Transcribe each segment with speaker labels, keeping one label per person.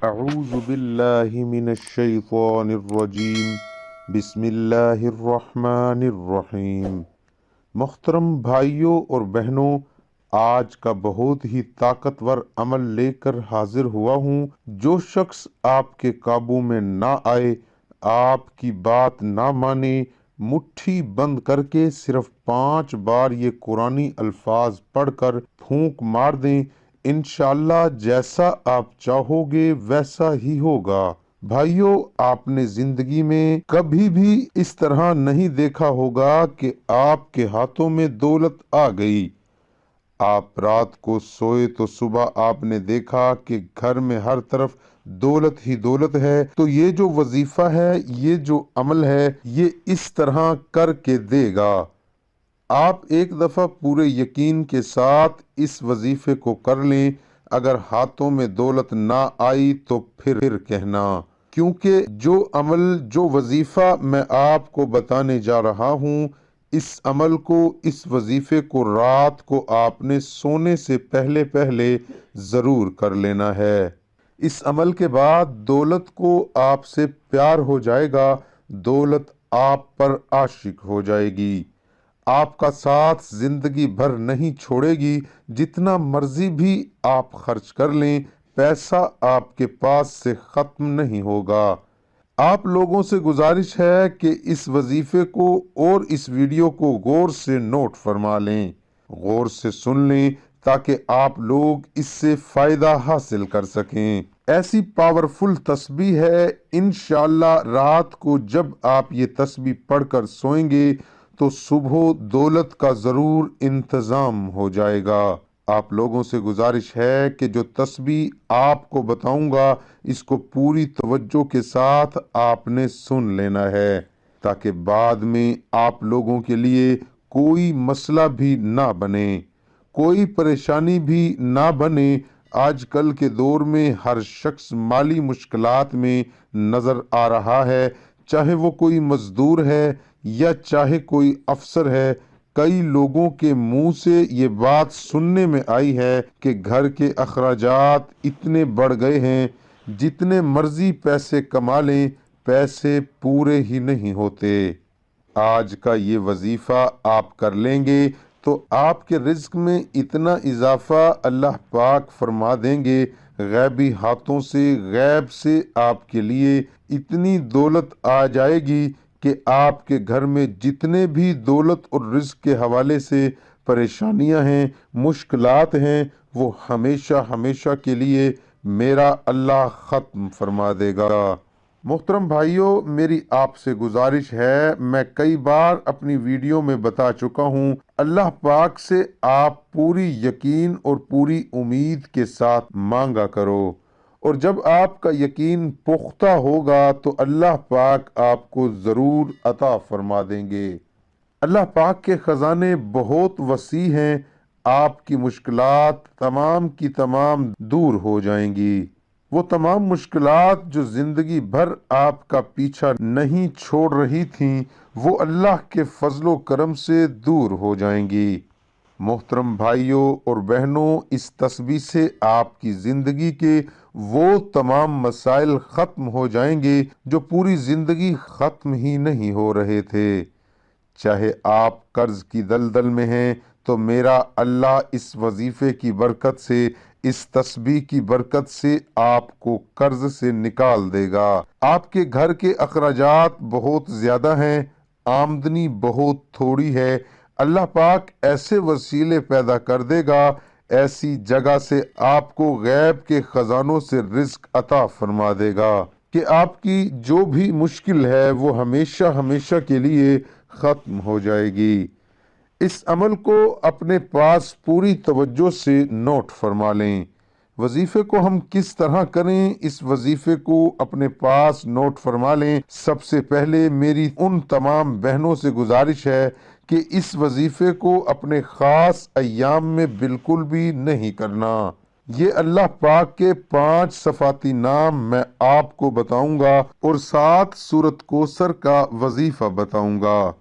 Speaker 1: اعوذ باللہ من الشیطان الرجیم بسم اللہ الرحمن الرحیم۔ محترم بھائیوں اور بہنوں، آج کا بہت ہی طاقتور عمل لے کر حاضر ہوا ہوں۔ جو شخص آپ کے قابو میں نہ آئے، آپ کی بات نہ مانے، مٹھی بند کر کے صرف 5 بار یہ قرآنی الفاظ پڑھ کر پھونک مار دیں، انشاءاللہ جیسا آپ چاہو گے ویسا ہی ہوگا۔ بھائیوں، آپ نے زندگی میں کبھی بھی اس طرح نہیں دیکھا ہوگا کہ آپ کے ہاتھوں میں دولت آ گئی۔ آپ رات کو سوئے تو صبح آپ نے دیکھا کہ گھر میں ہر طرف دولت ہی دولت ہے، تو یہ جو وظیفہ ہے، یہ جو عمل ہے، یہ اس طرح کر کے دے گا۔ آپ ایک دفعہ پورے یقین کے ساتھ اس وظیفے کو کر لیں۔ اگر ہاتھوں میں دولت نہ آئی تو پھر کہنا، کیونکہ جو عمل، جو وظیفہ میں آپ کو بتانے جا رہا ہوں، اس عمل کو، اس وظیفے کو رات کو آپ نے سونے سے پہلے ضرور کر لینا ہے۔ اس عمل کے بعد دولت کو آپ سے پیار ہو جائے گا، دولت آپ پر عاشق ہو جائے گی، آپ کا ساتھ زندگی بھر نہیں چھوڑے گی۔ جتنا مرضی بھی آپ خرچ کر لیں، پیسہ آپ کے پاس سے ختم نہیں ہوگا۔ آپ لوگوں سے گزارش ہے کہ اس وظیفے کو اور اس ویڈیو کو غور سے نوٹ فرما لیں، غور سے سن لیں، تاکہ آپ لوگ اس سے فائدہ حاصل کر سکیں۔ ایسی پاورفل تسبیح ہے، انشاءاللہ رات کو جب آپ یہ تسبیح پڑھ کر سوئیں گے تو صبح دولت کا ضرور انتظام ہو جائے گا۔ آپ لوگوں سے گزارش ہے کہ جو تسبیح آپ کو بتاؤں گا، اس کو پوری توجہ کے ساتھ آپ نے سن لینا ہے، تاکہ بعد میں آپ لوگوں کے لیے کوئی مسئلہ بھی نہ بنے، کوئی پریشانی بھی نہ بنے۔ آج کل کے دور میں ہر شخص مالی مشکلات میں نظر آ رہا ہے، چاہے وہ کوئی مزدور ہے یا چاہے کوئی افسر ہے۔ کئی لوگوں کے منہ سے یہ بات سننے میں آئی ہے کہ گھر کے اخراجات اتنے بڑھ گئے ہیں، جتنے مرضی پیسے کما لیں، پیسے پورے ہی نہیں ہوتے۔ آج کا یہ وظیفہ آپ کر لیں گے تو آپ کے رزق میں اتنا اضافہ اللہ پاک فرما دیں گے، غیبی ہاتھوں سے، غیب سے آپ کے لیے اتنی دولت آ جائے گی کہ آپ کے گھر میں جتنے بھی دولت اور رزق کے حوالے سے پریشانیاں ہیں، مشکلات ہیں، وہ ہمیشہ کے لیے میرا اللہ ختم فرما دے گا۔ محترم بھائیوں، میری آپ سے گزارش ہے، میں کئی بار اپنی ویڈیو میں بتا چکا ہوں، اللہ پاک سے آپ پوری یقین اور پوری امید کے ساتھ مانگا کرو، اور جب آپ کا یقین پختہ ہوگا تو اللہ پاک آپ کو ضرور عطا فرما دیں گے۔ اللہ پاک کے خزانے بہت وسیع ہیں، آپ کی مشکلات تمام کی تمام دور ہو جائیں گی۔ وہ تمام مشکلات جو زندگی بھر آپ کا پیچھا نہیں چھوڑ رہی تھیں، وہ اللہ کے فضل و کرم سے دور ہو جائیں گی۔ محترم بھائیوں اور بہنوں، اس تسبیح سے آپ کی زندگی کے وہ تمام مسائل ختم ہو جائیں گے جو پوری زندگی ختم ہی نہیں ہو رہے تھے۔ چاہے آپ قرض کی دلدل میں ہیں تو میرا اللہ اس وظیفے کی برکت سے، اس تسبیح کی برکت سے آپ کو قرض سے نکال دے گا۔ آپ کے گھر کے اخراجات بہت زیادہ ہیں، آمدنی بہت تھوڑی ہے، اللہ پاک ایسے وسیلے پیدا کر دے گا، ایسی جگہ سے آپ کو غیب کے خزانوں سے رزق عطا فرما دے گا کہ آپ کی جو بھی مشکل ہے وہ ہمیشہ کے لیے ختم ہو جائے گی۔ اس عمل کو اپنے پاس پوری توجہ سے نوٹ فرما لیں۔ وظیفے کو ہم کس طرح کریں، اس وظیفے کو اپنے پاس نوٹ فرما لیں۔ سب سے پہلے میری ان تمام بہنوں سے گزارش ہے کہ اس وظیفے کو اپنے خاص ایام میں بالکل بھی نہیں کرنا۔ یہ اللہ پاک کے 5 صفاتی نام میں آپ کو بتاؤں گا اور 7 سورۃ کوثر کا وظیفہ بتاؤں گا۔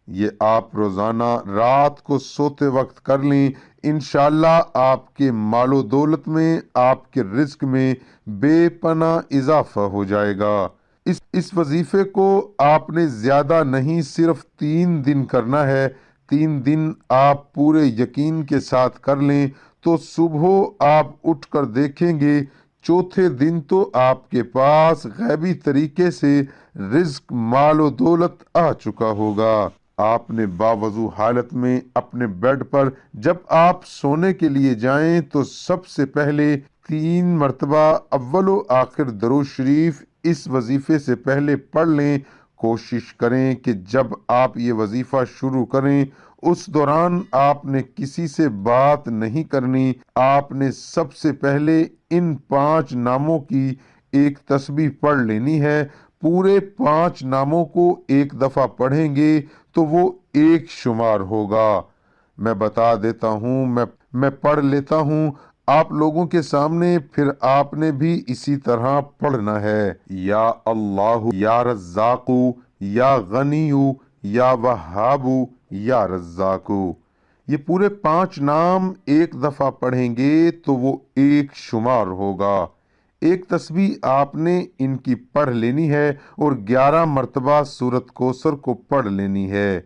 Speaker 1: یہ آپ روزانہ رات کو سوتے وقت کر لیں، انشاءاللہ آپ کے مال و دولت میں، آپ کے رزق میں بے پناہ اضافہ ہو جائے گا۔ اس وظیفے کو آپ نے زیادہ نہیں، صرف 3 دن کرنا ہے۔ 3 دن آپ پورے یقین کے ساتھ کر لیں تو صبح آپ اٹھ کر دیکھیں گے چوتھے دن تو آپ کے پاس غیبی طریقے سے رزق، مال و دولت آ چکا ہوگا۔ آپ نے باوضو حالت میں اپنے بیڈ پر جب آپ سونے کے لیے جائیں تو سب سے پہلے 3 مرتبہ اول و آخر درود شریف اس وظیفے سے پہلے پڑھ لیں۔ کوشش کریں کہ جب آپ یہ وظیفہ شروع کریں اس دوران آپ نے کسی سے بات نہیں کرنی۔ آپ نے سب سے پہلے ان 5 ناموں کی ایک تسبیح پڑھ لینی ہے۔ پورے 5 ناموں کو ایک دفعہ پڑھیں گے تو وہ ایک شمار ہوگا۔ میں بتا دیتا ہوں، میں پڑھ لیتا ہوں آپ لوگوں کے سامنے، پھر آپ نے بھی اسی طرح پڑھنا ہے۔ یا اللہ، یا رزاق، یا غنی، یا وہاب، یا رزاق۔ یہ پورے 5 نام ایک دفعہ پڑھیں گے تو وہ ایک شمار ہوگا۔ ایک تسبیح آپ نے ان کی پڑھ لینی ہے اور 11 مرتبہ سورۃ کوثر کو پڑھ لینی ہے۔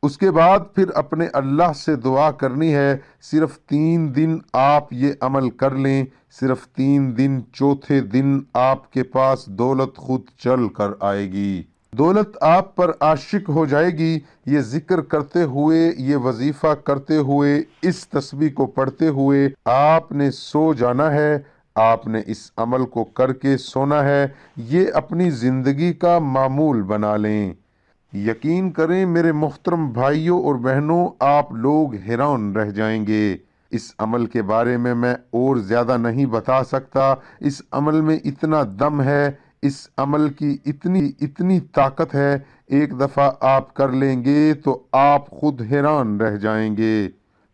Speaker 1: اس کے بعد پھر اپنے اللہ سے دعا کرنی ہے۔ صرف 3 دن آپ یہ عمل کر لیں، صرف 3 دن، چوتھے دن آپ کے پاس دولت خود چل کر آئے گی۔ دولت آپ پر عاشق ہو جائے گی۔ یہ ذکر کرتے ہوئے، یہ وظیفہ کرتے ہوئے، اس تسبیح کو پڑھتے ہوئے آپ نے سو جانا ہے۔ آپ نے اس عمل کو کر کے سونا ہے۔ یہ اپنی زندگی کا معمول بنا لیں۔ یقین کریں میرے محترم بھائیوں اور بہنوں، آپ لوگ حیران رہ جائیں گے۔ اس عمل کے بارے میں اور زیادہ نہیں بتا سکتا۔ اس عمل میں اتنا دم ہے، اس عمل کی اتنی طاقت ہے، ایک دفعہ آپ کر لیں گے تو آپ خود حیران رہ جائیں گے۔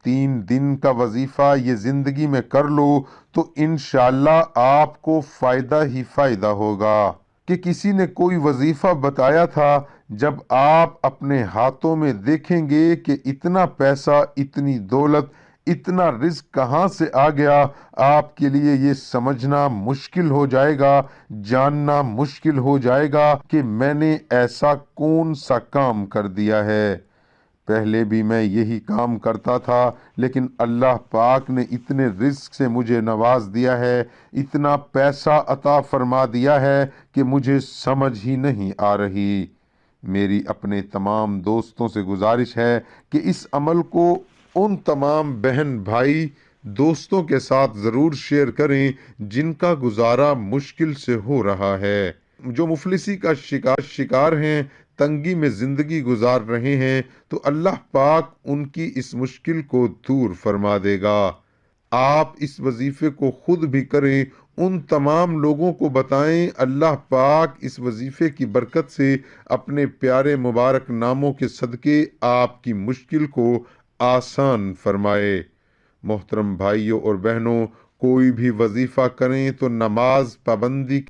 Speaker 1: 3 دن کا وظیفہ یہ زندگی میں کر لو تو انشاءاللہ آپ کو فائدہ ہی فائدہ ہوگا۔ کہ کسی نے کوئی وظیفہ بتایا تھا، جب آپ اپنے ہاتھوں میں دیکھیں گے کہ اتنا پیسہ، اتنی دولت، اتنا رزق کہاں سے آ گیا، آپ کے لیے یہ سمجھنا مشکل ہو جائے گا، جاننا مشکل ہو جائے گا کہ میں نے ایسا کون سا کام کر دیا ہے۔ پہلے بھی میں یہی کام کرتا تھا، لیکن اللہ پاک نے اتنے رزق سے مجھے نواز دیا ہے، اتنا پیسہ عطا فرما دیا ہے کہ مجھے سمجھ ہی نہیں آ رہی۔ میری اپنے تمام دوستوں سے گزارش ہے کہ اس عمل کو ان تمام بہن بھائی دوستوں کے ساتھ ضرور شیئر کریں جن کا گزارا مشکل سے ہو رہا ہے، جو مفلسی کا شکار ہیں، تنگی میں زندگی گزار رہے ہیں، تو اللہ پاک ان کی اس مشکل کو دور فرما دے گا۔ آپ اس وظیفے کو خود بھی کریں، ان تمام لوگوں کو بتائیں، اللہ پاک اس وظیفے کی برکت سے اپنے پیارے مبارک ناموں کے صدقے آپ کی مشکل کو آسان فرمائے۔ محترم بھائیوں اور بہنوں، کوئی بھی وظیفہ کریں تو نماز پابندی